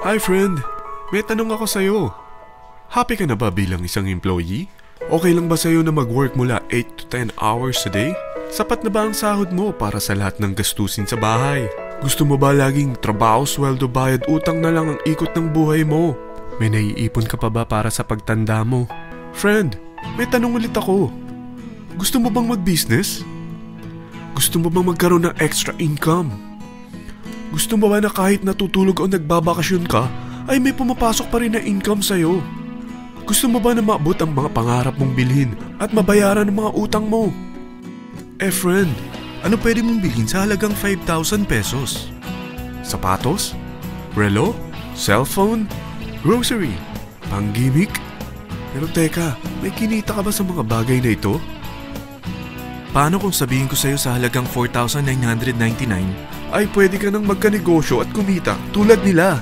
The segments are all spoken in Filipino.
Hi friend, may tanong ako sa'yo. Happy ka na ba bilang isang employee? Okay lang ba sa'yo na mag-work mula 8 to 10 hours a day? Sapat na ba ang sahod mo para sa lahat ng gastusin sa bahay? Gusto mo ba laging trabaho, sweldo, bayad, utang na lang ang ikot ng buhay mo? May naiipon ka pa ba para sa pagtanda mo? Friend, may tanong ulit ako. Gusto mo bang mag-business? Gusto mo bang magkaroon ng extra income? Gusto mo ba na kahit natutulog o nagbabakasyon ka, ay may pumapasok pa rin na income sa'yo? Gusto mo ba na maabot ang mga pangarap mong bilhin at mabayaran ang mga utang mo? Friend, ano pwede mong bilhin sa halagang 5,000 pesos? Sapatos? Relo? Cellphone? Grocery? Pang-gimmick? Pero teka, may kinita ka ba sa mga bagay na ito? Paano kung sabihin ko sa'yo sa halagang 4,999 ay pwede ka nang magkanegosyo at kumita tulad nila?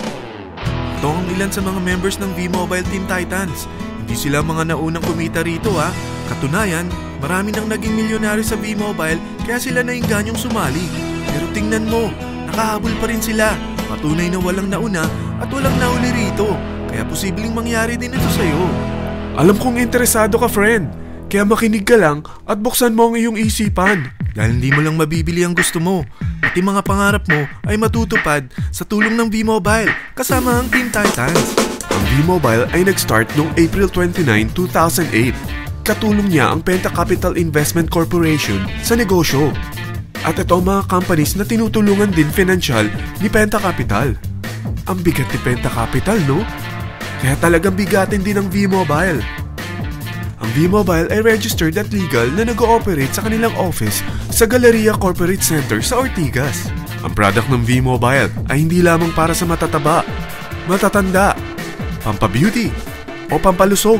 Ito ang ilan sa mga members ng V-Mobile Team Titans. Hindi sila mga naunang kumita rito ha. Katunayan, marami nang naging milyonaryo sa V-Mobile kaya sila naingganyong sumali. Pero tingnan mo, nakahabol pa rin sila. Patunay na walang nauna at walang nauli rito. Kaya posibleng mangyari din ito sa'yo. Alam kong interesado ka, friend. Kaya makinig ka lang at buksan mo ang iyong isipan. Dahil hindi mo lang mabibili ang gusto mo. At yung mga pangarap mo ay matutupad sa tulong ng V-Mobile kasama ang Team Titans. Ang V-Mobile ay nag-start noong April 29, 2008. Katulong niya ang Penta Capital Investment Corporation sa negosyo. At ito ang mga companies na tinutulungan din financial ni Penta Capital. Ang bigat ni Penta Capital, no? Kaya talagang bigatin din ang V-Mobile. Ang V-Mobile ay registered at legal na nag-ooperate sa kanilang office sa Galleria Corporate Center sa Ortigas. Ang product ng V-Mobile ay hindi lamang para sa matataba, matatanda, pampabeauty, o pampalusog.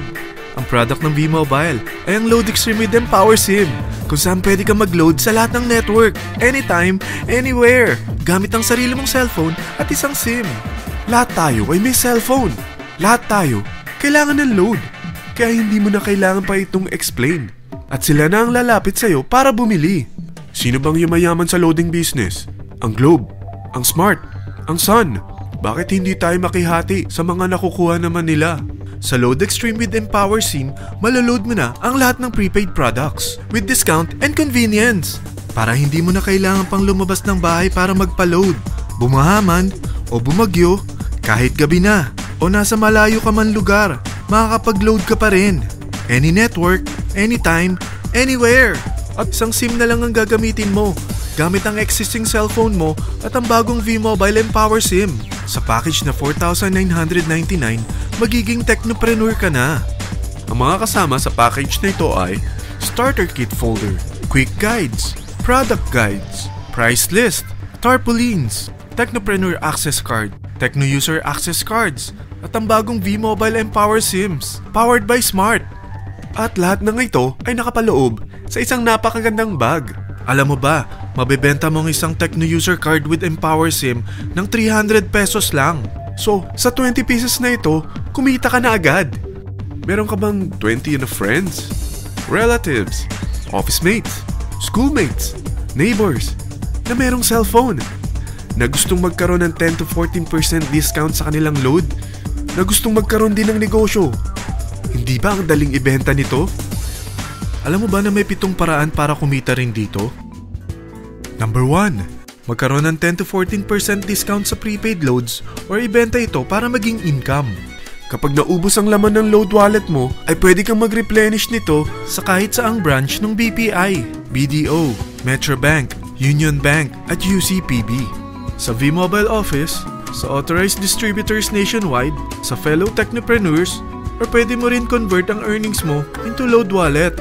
Ang product ng V-Mobile ay ang Load Extreme with Empower SIM, kung saan pwede kang mag-load sa lahat ng network, anytime, anywhere, gamit ang sarili mong cellphone at isang SIM. Lahat tayo ay may cellphone. Lahat tayo kailangan ng load. Kaya hindi mo na kailangan pa itong explain. At sila na ang lalapit sa'yo para bumili. Sino bang yumayaman sa loading business? Ang Globe, ang Smart, ang Sun. Bakit hindi tayo makihati sa mga nakukuha naman nila? Sa Load Extreme with Empower SIM, malaload mo na ang lahat ng prepaid products with discount and convenience. Para hindi mo na kailangan pang lumabas ng bahay para magpa-load. Bumahaman o bumagyo, kahit gabi na o nasa malayo ka man lugar, makakapag-load ka pa rin. Any network, anytime, anywhere. At isang SIM na lang ang gagamitin mo gamit ang existing cellphone mo at ang bagong V-Mobile Empower SIM. Sa package na 4,999, magiging technopreneur ka na. Ang mga kasama sa package na ito ay Starter Kit Folder, Quick Guides, Product Guides, Price List, Tarpaulins, Technopreneur Access Card, Techno User Access Cards, at ang bagong V-Mobile Empower SIMs, powered by Smart. At lahat ng ito ay nakapaloob sa isang napakagandang bag. Alam mo ba, mabebenta mo ang isang Techno User Card with Empower SIM ng 300 pesos lang. So, sa 20 pieces na ito, kumita ka na agad. Meron ka bang 20 na friends, relatives, office mates, schoolmates, neighbors na merong cellphone, na gustong magkaroon ng 10 to 14% discount sa kanilang load, na gustong magkaroon din ng negosyo? Hindi ba ang daling ibenta nito? Alam mo ba na may 7 paraan para kumita rin dito? Number 1. Magkaroon ng 10 to 14% discount sa prepaid loads or ibenta ito para maging income. Kapag naubos ang laman ng load wallet mo, ay pwede kang mag-replenish nito sa kahit saang branch ng BPI, BDO, Metrobank, Union Bank at UCPB. Sa V-Mobile Office, sa authorized distributors nationwide, sa fellow technopreneurs, or pwede mo rin convert ang earnings mo into load wallet.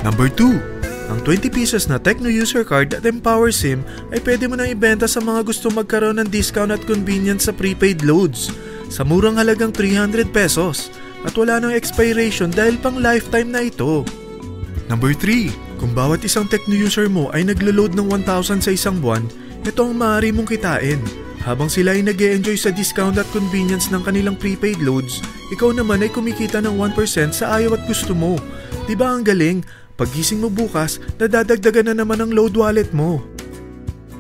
Number 2. Ang 20 pieces na Techno User Card at Empower SIM ay pwede mo nang ibenta sa mga gusto magkaroon ng discount at convenience sa prepaid loads sa murang halagang 300 pesos at wala nang expiration dahil pang lifetime na ito. Number 3. Kung bawat isang Techno user mo ay naglo-load ng 1,000 sa isang buwan, ito ang maaari mong kitain. Habang sila ay nag-e-enjoy sa discount at convenience ng kanilang prepaid loads, ikaw naman ay kumikita ng 1% sa ayaw at gusto mo. Diba ang galing? Paggising mo bukas, nadadagdagan na naman ang load wallet mo.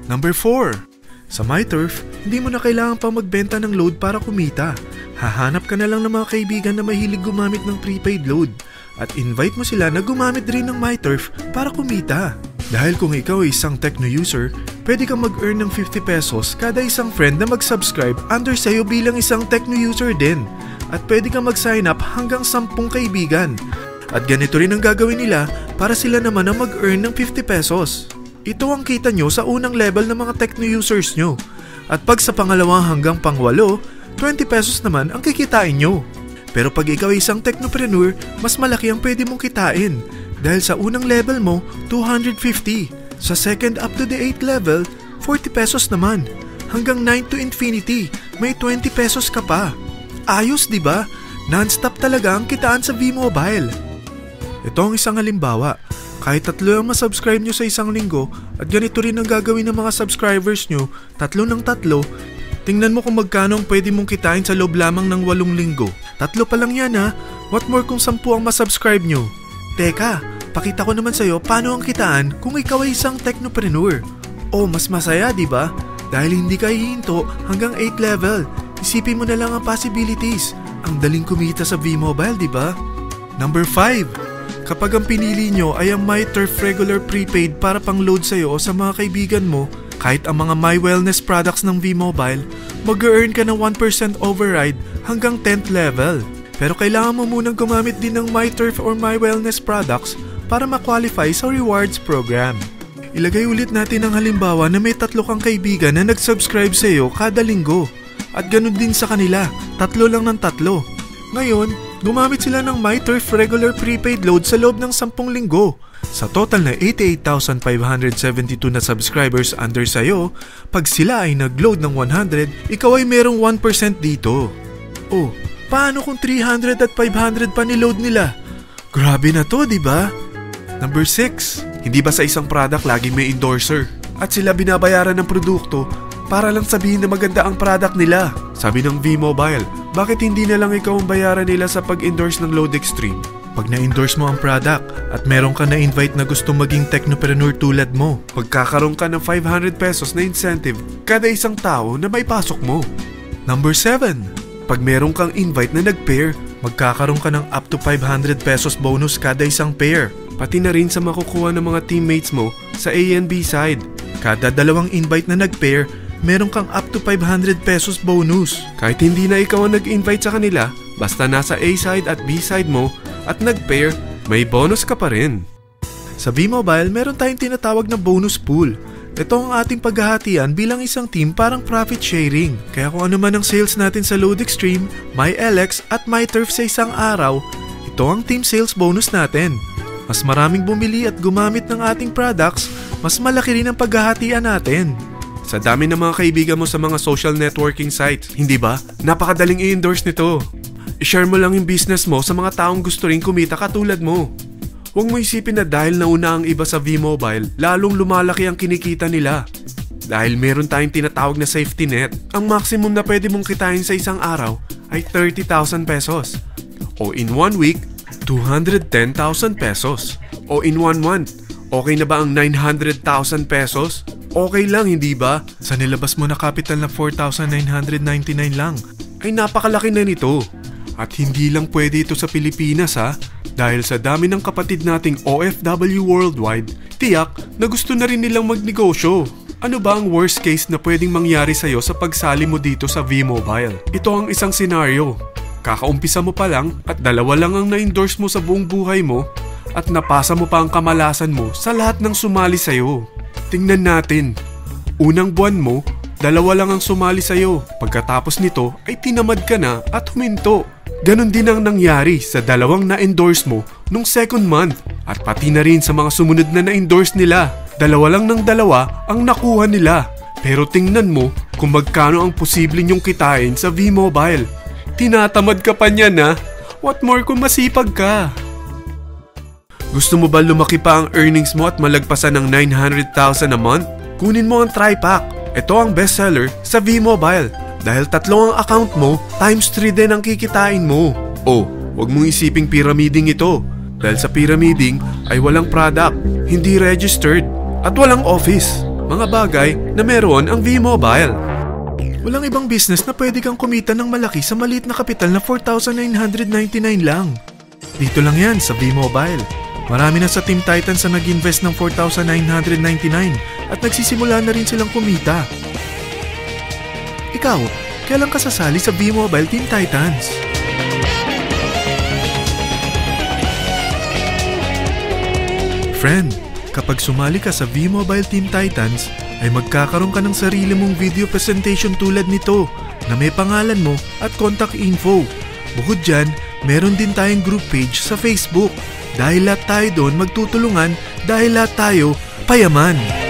Number 4. Sa MyTurf, Hindi mo na kailangan pa magbenta ng load para kumita. Hahanap ka na lang ng mga kaibigan na mahilig gumamit ng prepaid load at invite mo sila na gumamit rin ng MyTurf para kumita. Dahil kung ikaw ay isang Tecno user, pwede kang mag-earn ng 50 pesos kada isang friend na mag-subscribe under sa'yo bilang isang Tecno user din. At pwede kang mag-sign up hanggang 10 kaibigan. At ganito rin ang gagawin nila para sila naman ang mag-earn ng 50 pesos. Ito ang kita nyo sa unang level ng mga Tecno users nyo. At pag sa pangalawang hanggang pang-8, 20 pesos naman ang kikitain nyo. Pero pag ikaw ay isang technopreneur, mas malaki ang pwede mong kitain. Dahil sa unang level mo, 250. Sa second up to the 8th level, 40 pesos naman. Hanggang 9 to infinity, may 20 pesos ka pa. Ayos, di ba? Non-stop talaga ang kitaan sa V-Mobile. Ito ang isang halimbawa. Kahit 3 ang masubscribe nyo sa isang linggo at ganito rin ang gagawin ng mga subscribers nyo, 3 ng 3, tingnan mo kung magkano ang pwede mong kitain sa loob lamang ng 8 linggo. 3 pa lang yan ha. What more kung 10 ang masubscribe nyo? Teka, pakita ko naman sa'yo paano ang kitaan kung ikaw ay isang technopreneur. Oh, mas masaya, di ba? Dahil hindi ka hihinto hanggang 8 level. Isipin mo na lang ang possibilities. Ang daling kumita sa V-Mobile, di ba? Number 5. Kapag ang pinili nyo ay ang MyTurf regular prepaid para pang-load sa'yo o sa mga kaibigan mo, kahit ang mga My Wellness products ng V-Mobile, mag-earn ka ng 1% override hanggang 10th level. Pero kailangan mo munang gumamit din ng MyTurf or My Wellness products para ma-qualify sa rewards program. Ilagay ulit natin ang halimbawa na may 3 kang kaibigan na nag-subscribe sa'yo kada linggo. At ganun din sa kanila, 3 lang ng 3. Ngayon, gumamit sila ng MyTurf regular prepaid load sa loob ng 10 linggo. Sa total na 88,572 na subscribers under sayo, pag sila ay nag-load ng 100, ikaw ay merong 1% dito. Oh, paano kung 300 at 500 pa niload nila? Grabe na to, di ba? Number 6. Hindi ba sa isang product laging may endorser? At sila binabayaran ng produkto para lang sabihin na maganda ang product nila. Sabi ng V-Mobile, bakit hindi na lang ikaw ang bayaran nila sa pag-endorse ng Load Extreme? Pag na-endorse mo ang product at meron ka na-invite na gusto maging technopreneur tulad mo, magkakaroon ka ng 500 pesos na incentive kada isang tao na may pasok mo. Number 7. Pag meron kang invite na nag-pair, magkakaroon ka ng up to 500 pesos bonus kada isang pair. Pati na rin sa makukuha ng mga teammates mo sa A and B side. Kada 2 invite na nag-pair, meron kang up to 500 pesos bonus. Kahit hindi na ikaw ang nag-invite sa kanila, basta nasa A side at B side mo at nag-pair, may bonus ka pa rin. Sa V-Mobile, meron tayong tinatawag na bonus pool. Ito ang ating paghahatian bilang isang team parang profit sharing. Kaya kung ano man ang sales natin sa Load Extreme, MyLX at MyTurf sa isang araw, ito ang team sales bonus natin. Mas maraming bumili at gumamit ng ating products, mas malaki rin ang paghahatian natin. Sa dami ng mga kaibigan mo sa mga social networking sites, hindi ba? Napakadaling i-endorse nito. I-share mo lang yung business mo sa mga taong gusto rin kumita katulad mo. Huwag mo isipin na dahil nauna ang iba sa V-Mobile, lalong lumalaki ang kinikita nila. Dahil meron tayong tinatawag na safety net, ang maximum na pwede mong kitain sa isang araw ay 30,000 pesos. O in 1 week, 210,000 pesos. O in 1 month, okay na ba ang 900,000 pesos? Okay lang, hindi ba? Sa nilabas mo na capital na 4,999 lang, ay napakalaki na nito. At hindi lang pwede ito sa Pilipinas ha, dahil sa dami ng kapatid nating OFW worldwide, tiyak na gusto na rin nilang magnegosyo. Ano ba ang worst case na pwedeng mangyari sa'yo sa pagsali mo dito sa V-Mobile? Ito ang isang senaryo. Kakaumpisa mo pa lang at 2 lang ang na-endorse mo sa buong buhay mo at napasa mo pa ang kamalasan mo sa lahat ng sumali sa'yo. Tingnan natin. Unang buwan mo, 2 lang ang sumali sa'yo. Pagkatapos nito ay tinamad ka na at huminto. Ganon din ang nangyari sa 2 na-endorse mo nung second month at pati na rin sa mga sumunod na na-endorse nila. 2 lang ng 2 ang nakuha nila. Pero tingnan mo kung magkano ang posible nyong kitain sa V-Mobile. Tinatamad ka pa niyan ha? What more kung masipag ka? Gusto mo ba lumaki pa ang earnings mo at malagpasan ng 900,000 a month? Kunin mo ang TriPack. Ito ang bestseller sa V-Mobile. Dahil 3 ang account mo, times 3 din ang kikitain mo. Oh, wag mong isiping pyramiding ito. Dahil sa pyramiding ay walang product, hindi registered, at walang office. Mga bagay na meron ang V-Mobile. Walang ibang business na pwede kang kumita ng malaki sa maliit na kapital na 4,999 lang. Dito lang yan sa V-Mobile. Marami na sa Team Titans na nag-invest ng 4,999 at nagsisimula na rin silang kumita. Ikaw, kailan ka sasali sa V-Mobile Team Titans? Friend, kapag sumali ka sa V-Mobile Team Titans, ay magkakaroon ka ng sarili mong video presentation tulad nito na may pangalan mo at contact info. Bukod dyan, meron din tayong group page sa Facebook. Dahil lahat tayo doon magtutulungan dahil lahat tayo payaman.